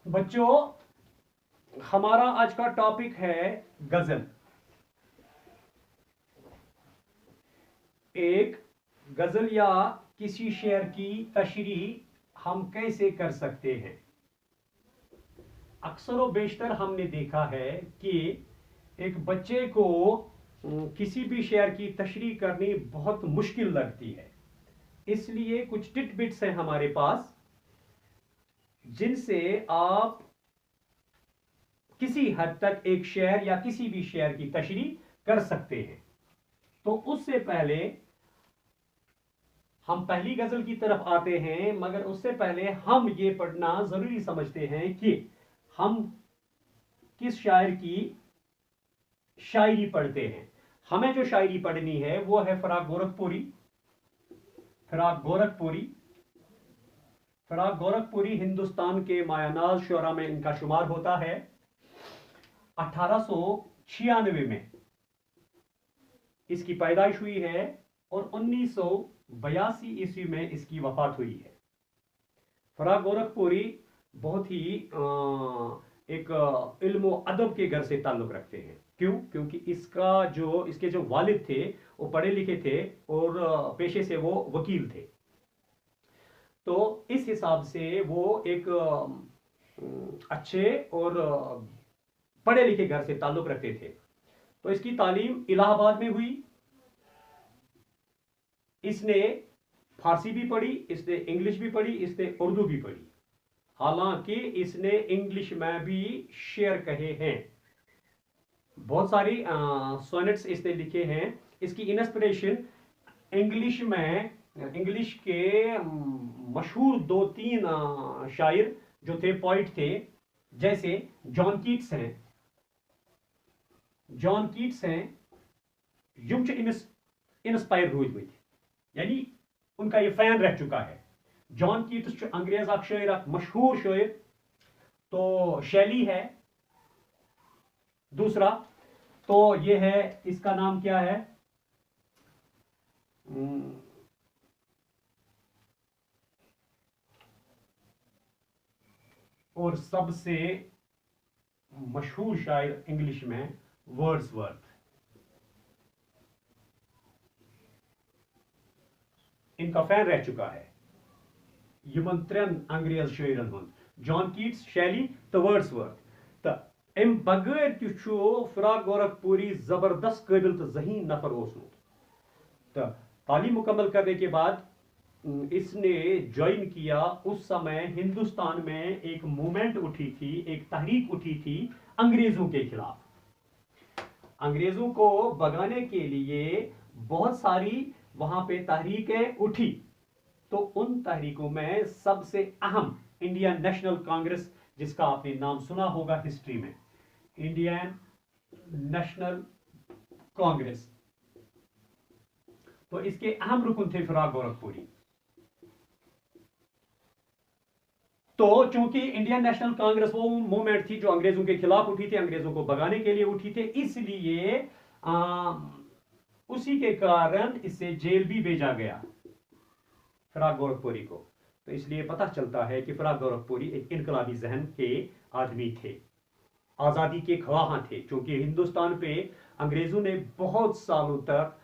बच्चों, हमारा आज का टॉपिक है गजल। एक गजल या किसी शेर की तशरीह हम कैसे कर सकते हैं। अक्सर व बेशतर हमने देखा है कि एक बच्चे को किसी भी शेर की तशरीह करनी बहुत मुश्किल लगती है। इसलिए कुछ टिटबिट्स हैं हमारे पास जिनसे आप किसी हद तक एक शेर या किसी भी शेर की तशरीह कर सकते हैं। तो उससे पहले हम पहली गजल की तरफ आते हैं, मगर उससे पहले हम ये पढ़ना जरूरी समझते हैं कि हम किस शायर की शायरी पढ़ते हैं। हमें जो शायरी पढ़नी है वो है फराग गोरखपुरी। फराग गोरखपुरी हिंदुस्तान के मायानाज शुरा में इनका शुमार होता है। 1896 में इसकी पैदाइश हुई है और 1982 ईस्वी में इसकी वफात हुई है। फराग गोरखपुरी बहुत ही एक इल्म व अदब के घर से ताल्लुक रखते हैं। क्यों? क्योंकि इसके जो वालिद थे वो पढ़े लिखे थे और पेशे से वो वकील थे। तो इस हिसाब से वो एक अच्छे और पढ़े लिखे घर से ताल्लुक रखते थे। तो इसकी तालीम इलाहाबाद में हुई। इसने फारसी भी पढ़ी, इसने इंग्लिश भी पढ़ी, इसने उर्दू भी पढ़ी। हालांकि इसने इंग्लिश में भी शेर कहे हैं। बहुत सारी सोनेट्स इसने लिखे हैं। इसकी इंस्पिरेशन इंग्लिश के मशहूर 2-3 शायर जो थे, पॉइट थे, जैसे जॉन कीट्स हैं। युम इंस्पायर रोज यानी उनका ये फैन रह चुका है। जॉन कीट्स अंग्रेज शायर, मशहूर शायर। तो शैली है दूसरा। तो ये है, इसका नाम क्या है, और सबसे मशहूर शायर इंग्लिश में वर्ड्सवर्थ। इनका फैन रह चुका है। यमन 3 अंग्रेज शायरन हुंद, जॉन कीट्स, शैली तो वर्ड्सवर्थ। तो अम बगैर फराग गोरखपुरी जबरदस्त काबिल तो जहीन नफर ओसमुत। तो तालीम मुकम्मल करने के बाद इसने ज्वाइन किया। उस समय हिंदुस्तान में एक मूवमेंट उठी थी, एक तहरीक उठी थी अंग्रेजों के खिलाफ। अंग्रेजों को भगाने के लिए बहुत सारी वहां पे तहरीकें उठी। तो उन तहरीकों में सबसे अहम इंडियन नेशनल कांग्रेस, जिसका आपने नाम सुना होगा हिस्ट्री में, इंडियन नेशनल कांग्रेस। तो इसके अहम रुकन थे फराग गोरखपुरी। तो चूंकि इंडियन नेशनल कांग्रेस वो मूवमेंट थी जो अंग्रेजों के खिलाफ उठी थी, अंग्रेजों को भगाने के लिए उठी थी, इसलिए उसी के कारण इसे जेल भी भेजा गया फराग गोरखपुरी को। तो इसलिए पता चलता है कि फराग गोरखपुरी एक इनकलाबी जहन के आदमी थे, आजादी के ख्वाह थे। क्योंकि हिंदुस्तान पे अंग्रेजों ने बहुत सालों तक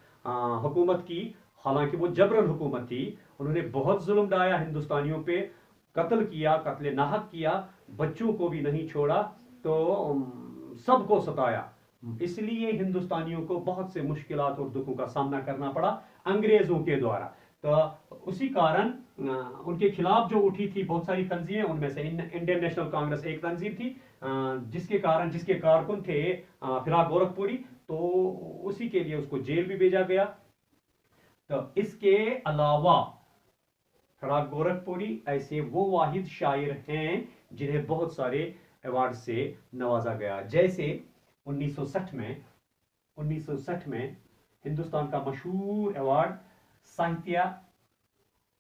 हुकूमत की। हालांकि वो जबरन हुकूमत थी। उन्होंने बहुत जुल्म ढाया हिंदुस्तानियों पे, कत्ल किया, कत्ले नाहक किया, बच्चों को भी नहीं छोड़ा, तो सबको सताया। इसलिए हिंदुस्तानियों को बहुत से मुश्किलात और दुखों का सामना करना पड़ा अंग्रेजों के द्वारा। तो उसी कारण उनके खिलाफ जो उठी थी बहुत सारी तंजीमें, उनमें से इंडियन नेशनल कांग्रेस एक तंजीम थी, जिसके कारकुन थे फराग गोरखपुरी। तो उसी के लिए उसको जेल भी भेजा गया। तो इसके अलावा फराग गोरखपुरी ऐसे वो वाहिद शायर हैं जिन्हें बहुत सारे अवार्ड से नवाजा गया। जैसे 1960 में हिंदुस्तान का मशहूर अवार्ड साहित्य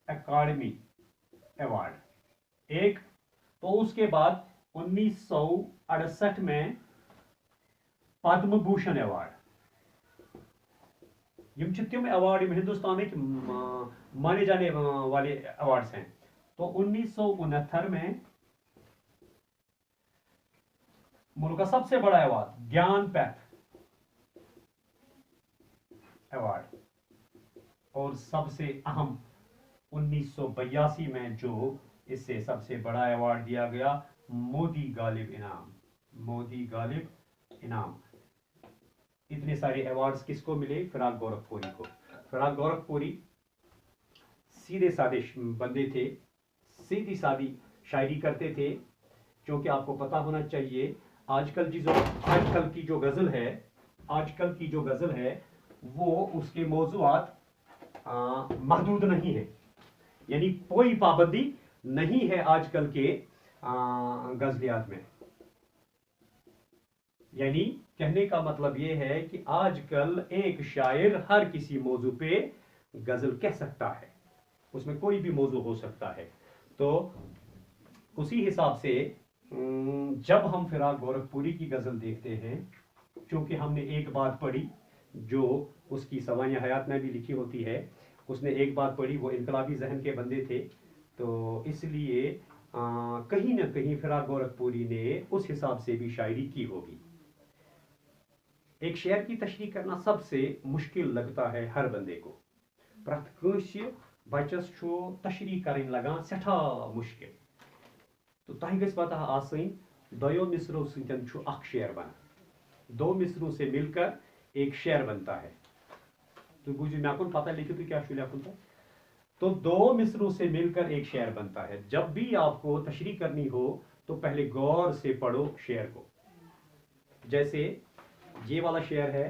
अकादमी अवार्ड एक। तो उसके बाद 1968 में पद्म भूषण अवार्ड। यम तिम अवार्ड हिंदुस्तान माने जाने वाले अवार्ड्स हैं। तो 1969 में मुल्क का सबसे बड़ा अवार्ड ज्ञानपीठ अवार्ड, और सबसे अहम 1982 में जो इससे सबसे बड़ा अवार्ड दिया गया, मोदी गालिब इनाम। मोदी गालिब इनाम। इतने सारे अवार्ड्स किसको मिले? फिराक गोरखपुरी को। फिराक गोरखपुरी सीधे साधे बंदे थे, सीधी सादी शायरी करते थे। क्योंकि आपको पता होना चाहिए आजकल की जो गजल है, आजकल की जो गजल है वो उसके मौजूआत महदूद नहीं है, यानी कोई पाबंदी नहीं है आजकल के गजलियात में। यानी कहने का मतलब यह है कि आजकल एक शायर हर किसी मौजू पे गजल कह सकता है, उसमें कोई भी मौजू हो सकता है। तो उसी हिसाब से जब हम फिराक गोरखपुरी की गजल देखते हैं, क्योंकि हमने एक बात पढ़ी जो उसकी सवानिया हयात में भी लिखी होती है, उसने एक बात पढ़ी, वो इनकलाबी जहन के बंदे थे, तो इसलिए कहीं ना कहीं फिराक गोरखपुरी ने उस हिसाब से भी शायरी की होगी। एक शेर की तशरीह करना सबसे मुश्किल लगता है हर बंदे को। प्रत कांसे बचस छो तशरीह करन लगान सठा मुश्किल। तो तह गस पता आसनी दो मिसरों सतन छु अख शेर बना, दो मिसरों से मिलकर एक शेर बनता है। तो बुझे मैं आपको पता लिखी तो क्या लिखूं था, तो दो मिसरों से मिलकर एक शेर बनता है। जब भी आपको तशरीह करनी हो तो पहले गौर से पढ़ो शेर को। जैसे ये वाला शेर है,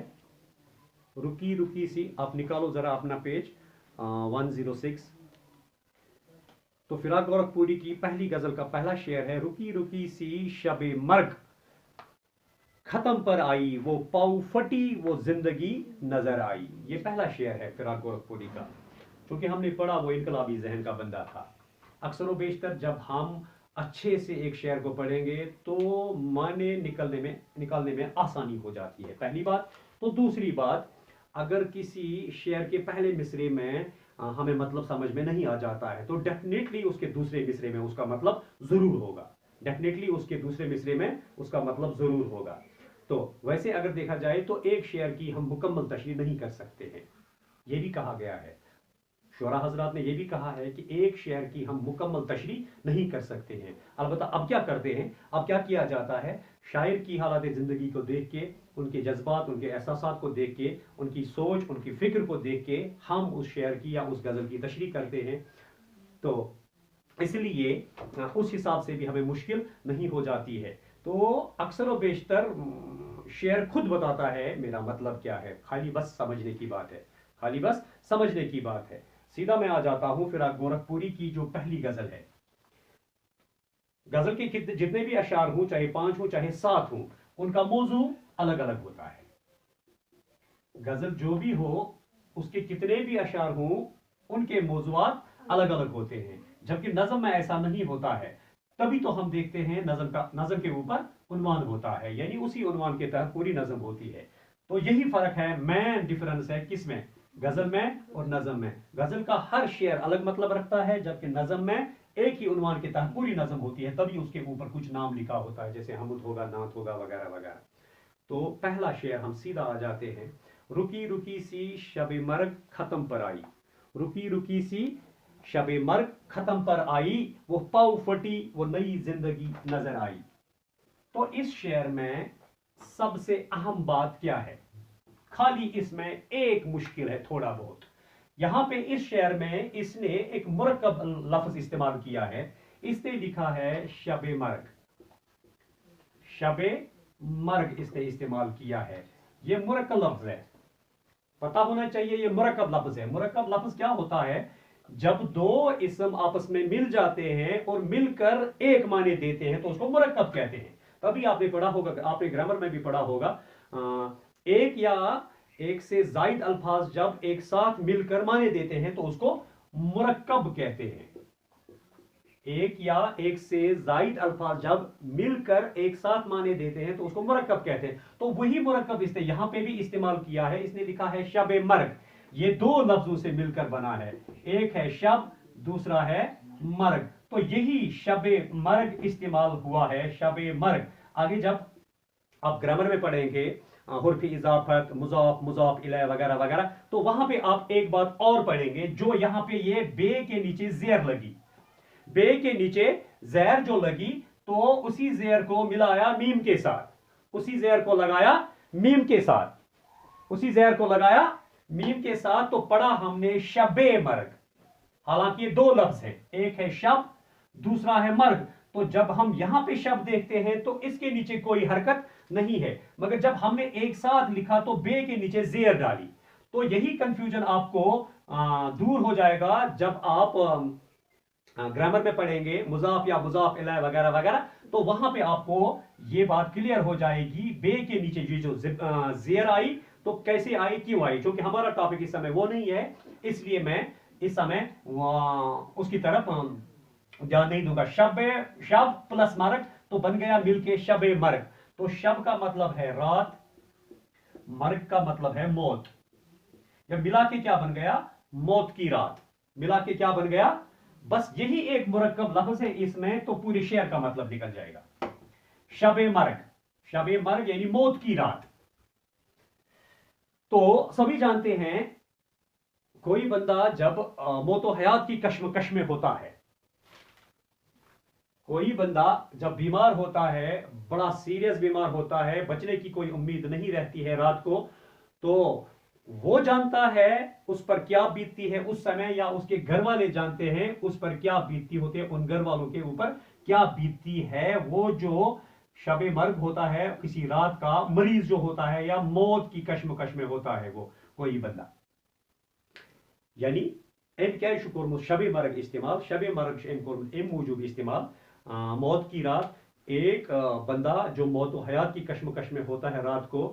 रुकी रुकी सी, आप निकालो जरा अपना पेज 106। तो फिराक गोरखपुरी की पहली गजल का पहला शेर है, रुकी रुकी सी शबे मर्ग खत्म पर आई, वो पाऊ फटी वो जिंदगी नजर आई। ये पहला शेर है फिराक गोरखपुरी का। क्योंकि हमने पढ़ा वो इनकलाबी जहन का बंदा था। अक्सर व बेशतर जब हम अच्छे से एक शेर को पढ़ेंगे तो माने निकालने में आसानी हो जाती है, पहली बात। तो दूसरी बात, अगर किसी शेर के पहले मिसरे में हमें मतलब समझ में नहीं आ जाता है तो डेफिनेटली उसके दूसरे मिसरे में उसका मतलब जरूर होगा, डेफिनेटली उसके दूसरे मिसरे में उसका मतलब जरूर होगा। तो वैसे अगर देखा जाए तो एक शेर की हम मुकम्मल तशरीह नहीं कर सकते हैं, यह भी कहा गया है, शोरा हजरात ने यह भी कहा है कि एक शेर की हम मुकम्मल तशरीह नहीं कर सकते हैं। अलबत्ता अब क्या करते हैं, अब क्या किया जाता है, शायर की हालात ज़िंदगी को देख के, उनके जज्बात, उनके एहसासात को देख के, उनकी सोच, उनकी फिक्र को देख के हम उस शेर की या उस गज़ल की तशरीह करते हैं। तो इसलिए उस हिसाब से भी हमें मुश्किल नहीं हो जाती है। तो अक्सर व बेशतर शेर खुद बताता है मेरा मतलब क्या है, खाली बस समझने की बात है, खाली बस समझने की बात है। सीधा मैं आ जाता हूं फिराक गोरखपुरी की जो पहली गजल है। गजल के जितने भी अशार हों, चाहे 5 हो चाहे 7 हो, उनका मौजू अलग अलग होता है। गजल जो भी हो उसके कितने भी अशार हों, उनके मौजुआत अलग अलग होते हैं। जबकि नज़म में ऐसा नहीं होता है। तभी तो हम देखते हैं नज़म के ऊपर उन्वान होता है, यानी उसी उन्वान के तहत पूरी नज़म होती है। तो यही फर्क है, मेन डिफरेंस है किसमें, गजल में और नज़म में। गजल का हर शेर अलग मतलब रखता है, जबकि नज़म में एक ही उन्वान के तहत पूरी नज़म होती है, तभी उसके ऊपर कुछ नाम लिखा होता है, जैसे हमुद होगा, नात होगा, वगैरह वगैरह। तो पहला शेर हम सीधा आ जाते हैं, रुकी रुकी सी शबे मर्ग खत्म पर आई, रुकी रुकी सी शबे मर्ग खत्म पर आई, वो पाऊ फटी वो नई जिंदगी नजर आई। तो इस शेर में सबसे अहम बात क्या है, खाली इसमें एक मुश्किल है थोड़ा बहुत। यहां पे इस शेर में इसने एक मुरक्कब लफ्ज इस्तेमाल किया है, इसने लिखा है शबे मर्ग, शबे मर्ग इसने इस्तेमाल किया है। यह मुरक्कब लफ्ज है, पता होना चाहिए ये मुरक्कब लफ्ज है। मुरक्कब लफ्ज क्या होता है, जब दो इस्म आपस में मिल जाते हैं और मिलकर एक माने देते हैं तो उसको मुरक्कब कहते हैं। तभी आपने पढ़ा होगा, आपने ग्रामर में भी पढ़ा होगा, एक या एक से जायद अल्फाज जब एक साथ मिलकर माने देते हैं तो उसको मुरक्कब कहते हैं। एक या एक से जायद अल्फाज जब मिलकर एक साथ माने देते हैं तो उसको मुरक्कब कहते हैं। तो वही मुरक्कब इसने यहां पे भी इस्तेमाल किया है। इसने लिखा है शब मर्ग, ये दो लफ्जों से मिलकर बना है, एक है शब, दूसरा है मर्ग। तो यही शबे मर्ग इस्तेमाल हुआ है, शबे मर्ग। आगे जब आप ग्रामर में पढ़ेंगे हुर्फ इजाफत, मुजाफ, मुजाफ इलैह वगैरह वगैरह, तो वहां पे आप एक बात और पढ़ेंगे, जो यहां पे ये बे के नीचे जेर लगी, बे के नीचे जहर जो लगी, तो उसी जहर को मिलाया मीम के साथ, उसी जहर को लगाया मीम के साथ, उसी जहर को लगाया मीम के साथ, तो पढ़ा हमने शबे मर्ग। हालांकि ये दो लफ्ज हैं, एक है शब, दूसरा है मर्ग। तो जब हम यहां पे शब्द देखते हैं तो इसके नीचे कोई हरकत नहीं है, मगर जब हमने एक साथ लिखा तो बे के नीचे जेर डाली, तो यही कंफ्यूजन आपको दूर हो जाएगा जब आप ग्रामर में पढ़ेंगे मुजाफ या मुजाफ इलैह वगैरह वगैरह, तो वहां पे आपको ये बात क्लियर हो जाएगी बे के नीचे ये जो जेर आई तो कैसे आई, क्यों आई। क्योंकि हमारा टॉपिक इस समय वो नहीं है, इसलिए मैं इस समय उसकी तरफ ध्यान नहीं दूंगा। शब प्लस मर्ग तो बन गया मिलके शबे मर्ग। तो शब का मतलब है रात, मर्ग का मतलब है मौत। जब मिला के क्या बन गया, मौत की रात, मिला के क्या बन गया, बस यही एक मुरक्कब लफ्ज है इसमें, तो पूरे शेर का मतलब निकल जाएगा। शबे मर्ग, शबे मर्ग यानी मौत की रात। तो सभी जानते हैं कोई बंदा जब मौतो हयात की कश्मकश में होता है, कोई बंदा जब बीमार होता है, बड़ा सीरियस बीमार होता है, बचने की कोई उम्मीद नहीं रहती है रात को, तो वो जानता है उस पर क्या बीतती है उस समय, या उसके घर वाले जानते हैं उस पर क्या बीतती होती है, उन घर वालों के ऊपर क्या बीतती है। वो जो शबे मर्ग होता है, किसी रात का मरीज जो होता है या मौत की कश्मकश में होता है वो कोई बंदा, यानी एम क्या शुक्र शबे मर्ग इस्तेमाल, शबे मर्ग एम मूजूब इस्तेमाल, मौत की रात। एक बंदा जो मौत व हयात की कश्मकश में होता है रात को,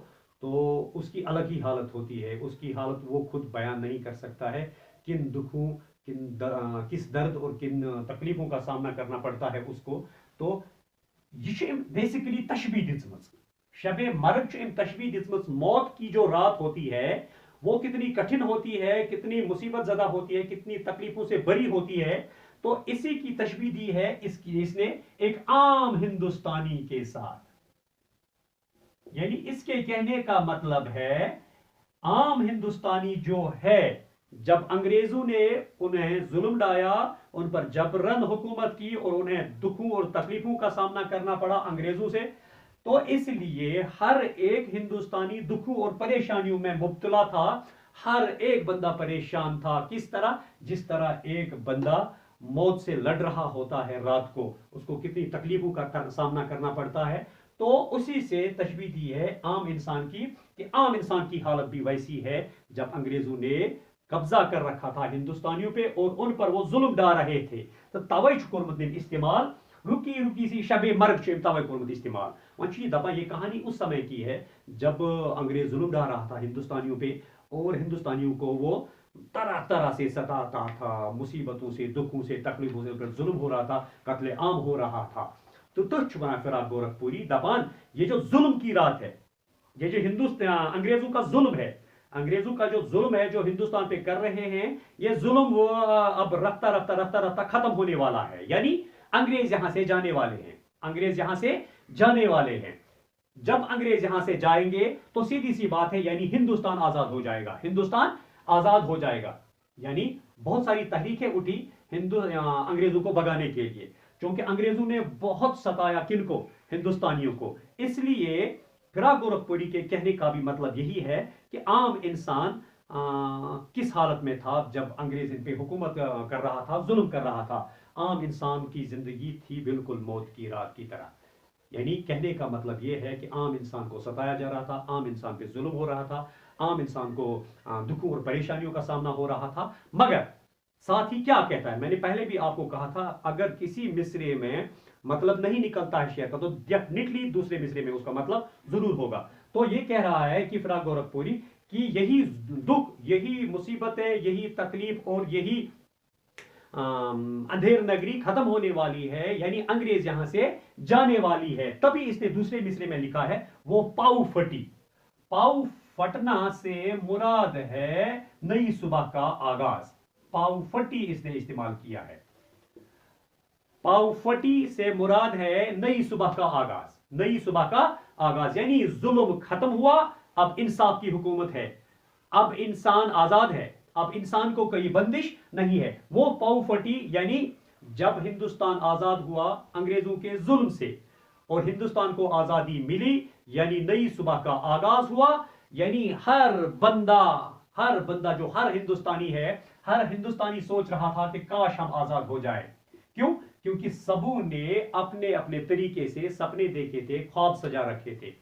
तो उसकी अलग ही हालत होती है, उसकी हालत वो खुद बयान नहीं कर सकता है, किन दुखों किस दर्द और किन तकलीफों का सामना करना पड़ता है उसको। तो ये बेसिकली तशबीह दित्मस, शबे मर्ग तशबीह दित्मस, मौत की जो रात होती है वो कितनी कठिन होती है, कितनी मुसीबत ज़दा होती है, कितनी तकलीफों से भरी होती है। तो इसी की तशबीह दी है इसने एक आम हिंदुस्तानी के साथ, यानी इसके कहने का मतलब है आम हिंदुस्तानी जो है, जब अंग्रेजों ने उन्हें जुल्म डाया, उन पर जबरन हुकूमत की और उन्हें दुखों और तकलीफों का सामना करना पड़ा अंग्रेजों से, तो इसलिए हर एक हिंदुस्तानी दुखों और परेशानियों में मुब्तला था। हर एक बंदा परेशान था, किस तरह, जिस तरह एक बंदा मौत से लड़ रहा होता है रात को, उसको कितनी तकलीफों का सामना करना पड़ता है। तो उसी से तशबीह दी है आम इंसान की, कि आम इंसान की हालत भी वैसी है जब अंग्रेजों ने कब्जा कर रखा था हिंदुस्तानियों पे और उन पर वो जुल्म डाल रहे थे। तो तवई हुकूमत इस्तेमाल रुकी रुकी सी शबे मर्ग तवई हुकूमत इस्तेमाल वंशी दफा। ये कहानी उस समय की है जब अंग्रेज जुल्म डाल रहा था हिंदुस्तानियों पे, और हिंदुस्तानियों को वो तरह तरह से सताता था, मुसीबतों से, दुखों से, तकलीफों से जुल्म हो रहा था, कत्ले आम हो रहा था। तो तुच्छ बना फिराक गोरखपुरी दपान, ये जो जुल्म की रात है, ये जो हिंदुस्तान अंग्रेजों का जुल्म है, अंग्रेजों का जो जुल्म है जो हिंदुस्तान पे कर रहे हैं, ये जुल्म वो अब रफ्ता रफ्ता रफ्ता रफ्ता खत्म होने वाला है, यानी अंग्रेज यहां से जाने वाले हैं, अंग्रेज यहां से जाने वाले हैं। जब अंग्रेज यहां से जाएंगे तो सीधी सी बात है, यानी हिंदुस्तान आजाद हो जाएगा, हिंदुस्तान आजाद हो जाएगा। यानी बहुत सारी तहरीकें उठी अंग्रेजों को भगाने के लिए, क्योंकि अंग्रेजों ने बहुत सताया किनको, हिंदुस्तानियों को। इसलिए फिराक गोरखपुरी के कहने का भी मतलब यही है कि आम इंसान किस हालत में था जब अंग्रेज इन पे हुकूमत कर रहा था, जुल्म कर रहा था। आम इंसान की जिंदगी थी बिल्कुल मौत की रात की तरह। यानी कहने का मतलब यह है कि आम इंसान को सताया जा रहा था, आम इंसान पे जुल्म हो रहा था, आम इंसान को दुखों और परेशानियों का सामना हो रहा था। मगर साथ ही क्या कहता है, मैंने पहले भी आपको कहा था, अगर किसी मिसरे में मतलब नहीं निकलता है शेर का, तो डेफिनेटली दूसरे मिसरे में उसका मतलब जरूर होगा। तो ये कह रहा है कि फिराक गोरखपुरी कि यही दुख, यही मुसीबतें, यही तकलीफ और यही अंधेर नगरी खत्म होने वाली है, यानी अंग्रेज यहां से जाने वाली है। तभी इसने दूसरे मिसरे में लिखा है वो पाऊ फटी। पाऊ फटना से मुराद है नई सुबह का आगाज, पाऊ फटी इसने इस्तेमाल किया है। पावफटी से मुराद है नई सुबह का आगाज, नई सुबह का आगाज, यानी जुल्म खत्म हुआ, अब इंसाफ की हुकूमत है, अब इंसान आजाद है, अब इंसान को कोई बंदिश नहीं है। वो पावफटी यानी जब हिंदुस्तान आजाद हुआ अंग्रेजों के जुल्म से और हिंदुस्तान को आजादी मिली, यानी नई सुबह का आगाज हुआ, यानी हर बंदा जो हर हिंदुस्तानी है, हर हिंदुस्तानी सोच रहा था कि काश हम आजाद हो जाए। क्यों? क्योंकि सबों ने अपने अपने तरीके से सपने देखे थे, ख्वाब सजा रखे थे,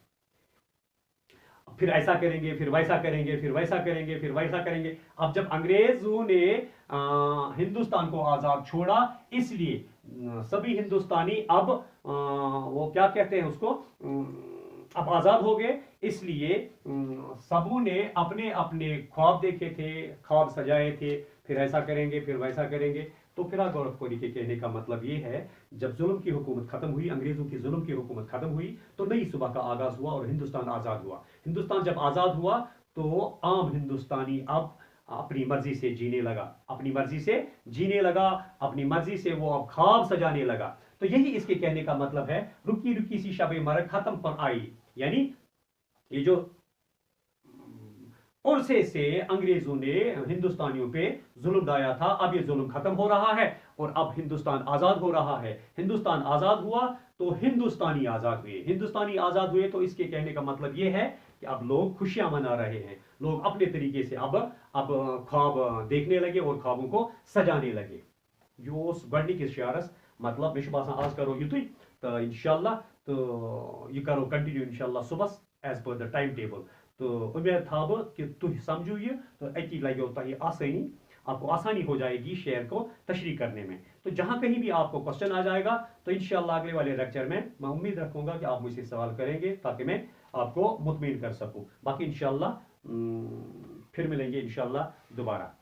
फिर ऐसा करेंगे, फिर वैसा करेंगे, फिर वैसा करेंगे, फिर वैसा करेंगे। अब जब अंग्रेजों ने हिंदुस्तान को आजाद छोड़ा, इसलिए सभी हिंदुस्तानी अब वो क्या कहते हैं उसको, अब आजाद हो गए। इसलिए सबों ने अपने अपने ख्वाब देखे थे, ख्वाब सजाए थे, फिर ऐसा करेंगे, फिर वैसा करेंगे। तो फिराक गोरखपुरी के कहने का मतलब ये है, जब जुल्म की हुकूमत खत्म हुई, अंग्रेजों की जुल्म की हुकूमत खत्म हुई, तो नई सुबह का आगाज हुआ और हिंदुस्तान आजाद हुआ। हिंदुस्तान जब आजाद हुआ तो आम हिंदुस्तानी अब अपनी मर्जी से जीने लगा, अपनी मर्जी से जीने लगा, अपनी मर्जी से वो अब ख्वाब सजाने लगा। तो यही इसके कहने का मतलब है, रुकी रुकी सी शब मरग खत्म पर आई, यानी ये जो उर्से से अंग्रेजों ने हिंदुस्तानियों पे जुल्म ढाया था, अब ये जुल्म खत्म हो रहा है और अब हिंदुस्तान आजाद हो रहा है। हिंदुस्तान आजाद हुआ तो हिंदुस्तानी आजाद हुए, हिंदुस्तानी आजाद हुए तो इसके कहने का मतलब ये है कि अब लोग खुशियां मना रहे हैं, लोग अपने तरीके से अब ख्वाब देखने लगे और ख्वाबों को सजाने लगे। यो गडनिकिस शेयरस मतलब मे बासान आज करो युतुई, तो इंशाल्लाह तो ये करो कंटिन्यू इंशाल्लाह सुबह as per the time table. तो उम्मीद था कि तुम समझो ये, तो अति लगे तुम आसानी, आपको आसानी हो जाएगी शेयर को तशरीह करने में। तो जहां कहीं भी आपको क्वेश्चन आ जाएगा तो इंशाल्लाह अगले वाले लेक्चर में मैं उम्मीद रखूंगा कि आप मुझसे सवाल करेंगे ताकि मैं आपको मुतमिन कर सकूं। बाकी इंशाल्लाह फिर मिलेंगे इंशाल्लाह दोबारा।